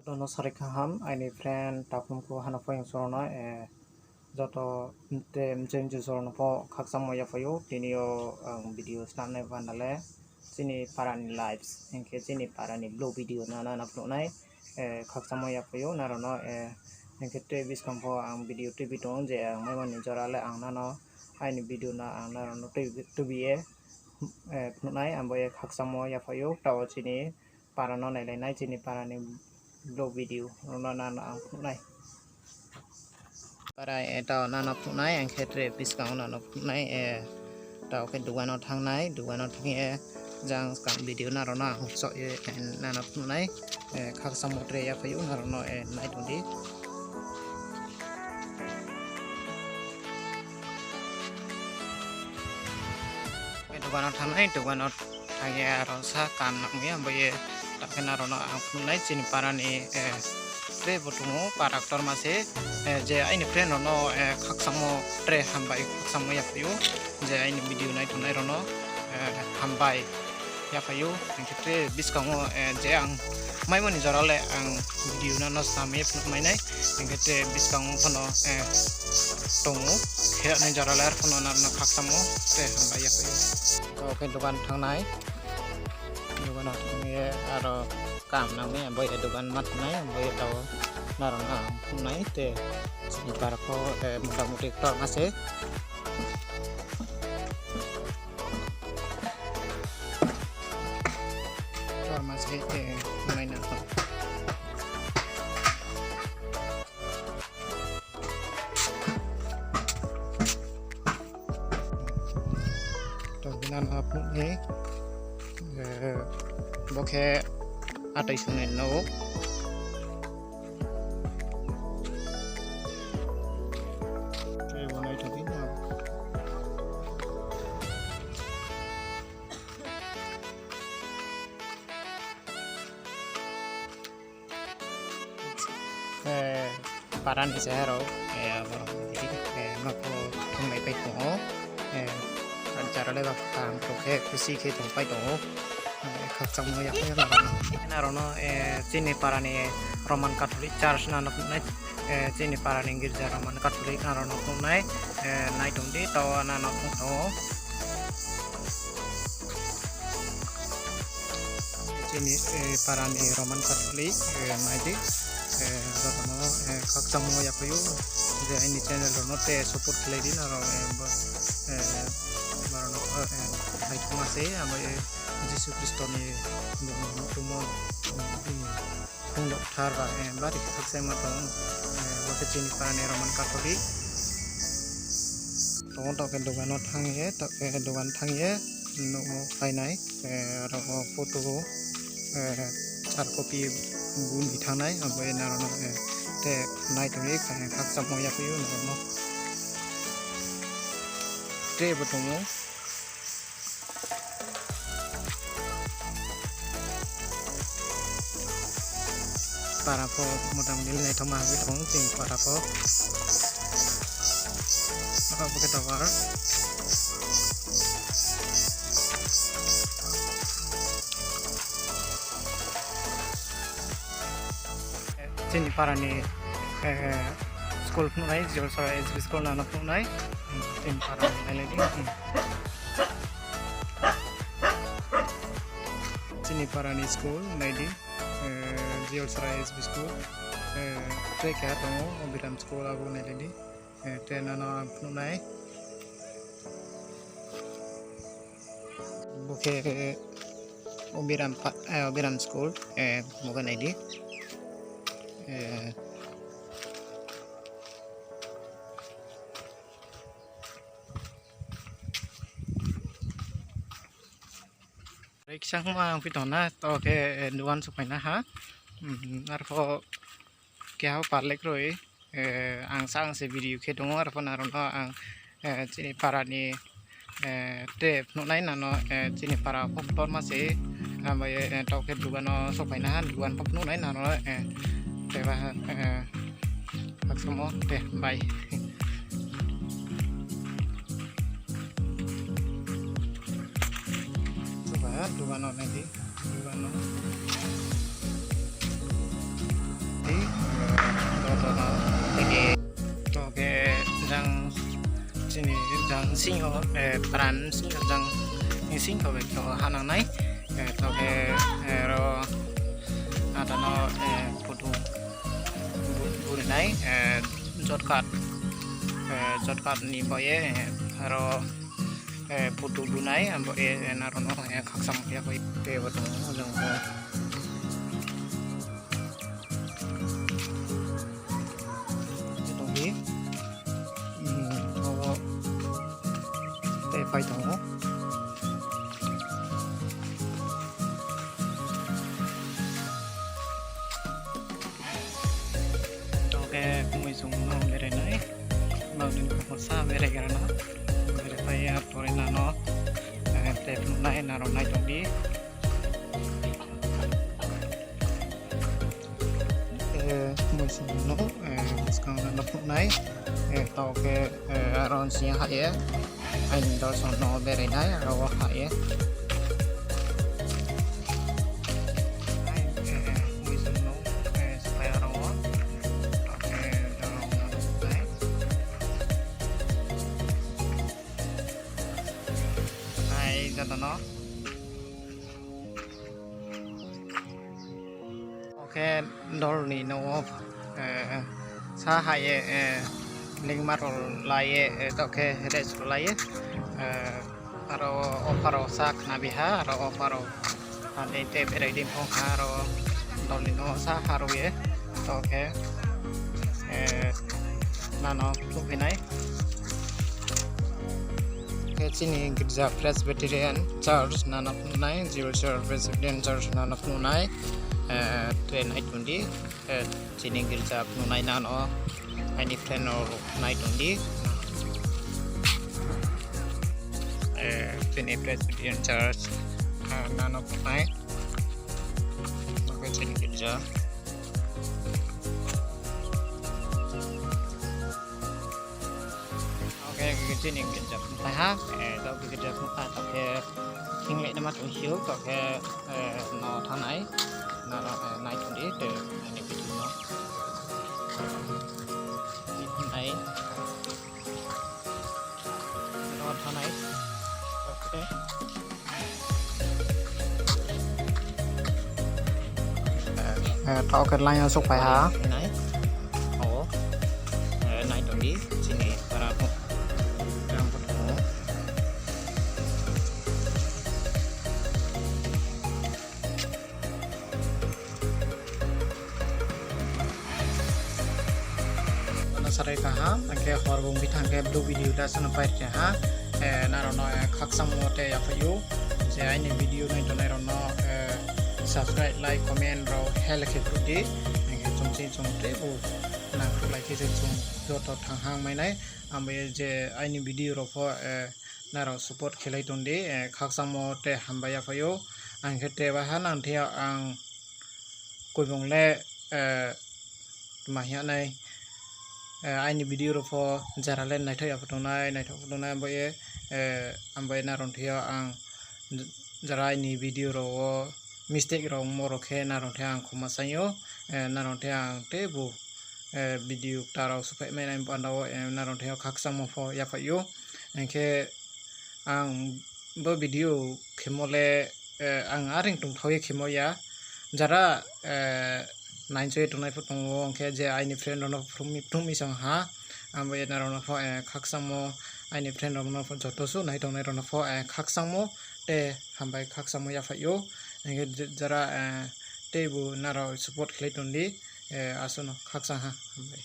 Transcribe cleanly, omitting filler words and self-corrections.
Tono sari kaham ini friend takum ko hana po yung sorono joto mchen ju sorono po khaksam mo ya payo tinio ang video snap na vanale sini parani lives engke sini parani low video na upload nai khaksam mo ya payo narono engke tevis kampo ang video tv ton je ang mai mani jorale ang nano aini video na ang narono tv upload nai ambo e khaksam mo ya payo tawo sini parano nai nai sini parani low video nana ang punai para eta nana punai ang khetre discount nana punai tao ke duano thang nai duano thang jang kam video na rona so nana punai khak samutre ya payu na rono nai tundi duano thang ya rosa kam namnya amboye takena rono ang punai sini parani tre botungo paraktor mase je aini friend rono khaksamo tre hambai khaksamo ya payu je aini video nai tunai rono hambai ya payu engke biskango je ang mai moni jorale ang video na no same mai nai engke biskango phono tongo khe nai jorale ar phono na khaksamo tre hambai ya payu oke dukan thang nai dukan thang ye aro kam nang me boy dukan mat nai boy taw narona nai te sini para ko muda-mudi tor mase nai na to binan apun he bokhe atai sune no paran di seharo ngapo thumai pai to cara le kam to ke kusi ke to pai to khaksam mo ya na rono chini parani roman catholic church na na chini parani girja roman catholic na rono nai nai tundi to na na to chini parani roman catholic nai di rono khaksam mo ya payu je ini channel rono te support lady na rono barono hai thumase amai Yesus Kristo ni tumo pundok thara bari khaksam ma tong bote chini parani roman catholic to ke dogan thangye to ke dogan thangye no pai nai ro photo char copy gun bithanai abai narono te nai to ye khaksam mo ya payu no te botongo para po mudah-mudahan nai thoma bitong ting para po apa kita war sini parani school nai jor sara SB school na nai tin parani nai sini parani school nai di jor sara SB school tre ka to obiram school ago nai di tena na nai buke obiram school moga nai di sang mang pitona to ke duan supai na ha arpo kya parlek roi ang sang se video ke dong arpo narono ang chini parani te no nai na no chini para poptor ma se amai to ke duan supai na duan pop no nai na no te ba maksimo te bye duano nanti duano tundi dono lagi toke jang sini jang singo peran singo jang singo begitu hanang nai toke ro ada no putu buri nai jotkat ni boye ro putu bunai ambo narono kaksam ya boy ke betul jang phải thổ ok mình dùng nó về đây này mau đến một xa về đây nó về đây phải tối là nó đẹp này là rồi này trong đi mình dùng nó sekarang là nó này tao cái aron xia hay anh đó son nó về đây này rồi hay nó ok đó là nó sa hay linh mặt lại ok hết rồi lại aro oparo sak nabiha aro oparo ane te berai dim phong aro đó là nó sa haro ye ok là nó lúc này sini Gereja Presbyterian Church nanap nunai Zero Presbyterian Church nanap nunai train night undi sini Gereja nunai nano ini train night undi sini Presbyterian Church nanap nunai oke sini gereja cái này cái chập tai hát đâu cái chập tai tập cái kinh lệ nó mất một xíu có cái nó thằng ấy là nó này cũng đi từ này cái nó ấy nó thằng ấy ok tao cái line số phải hả này ổ này cũng đi xin nghỉ para sarai kaham angke horbong bitang ke blue video da sampai ha narono khaksam mote ya fayu je ini video nai to narono subscribe like comment ro hel ke pudi angke chongte bu nang like ke chung do to thang hang mai nai ambe je ini video ro pho naro support khelai tonde khaksam mote hamba ya fayu angke te ba hanang thia ang koibong le mahya nai ini video ro pho jaralen nai thai apatonai ambai ambai naron thia ang jara ini video ro mistake ro moro khe naron thia ang khomasayo naron thia ang te bu video taro supai mai nai pandao naron thia khaksam mo pho ya phayo angke ang bo video khemole ang aring tung thoi khemoya jara nainjoi tunai putungo angke je aini friend rono frumi sang ha ambai narono pho khaksamo aini friend rono pho jotosu nai tonai rono pho khaksamo te hambai khaksamo ya phayo angke jara tebu naro support khlai tondi asono khaksang ha hambai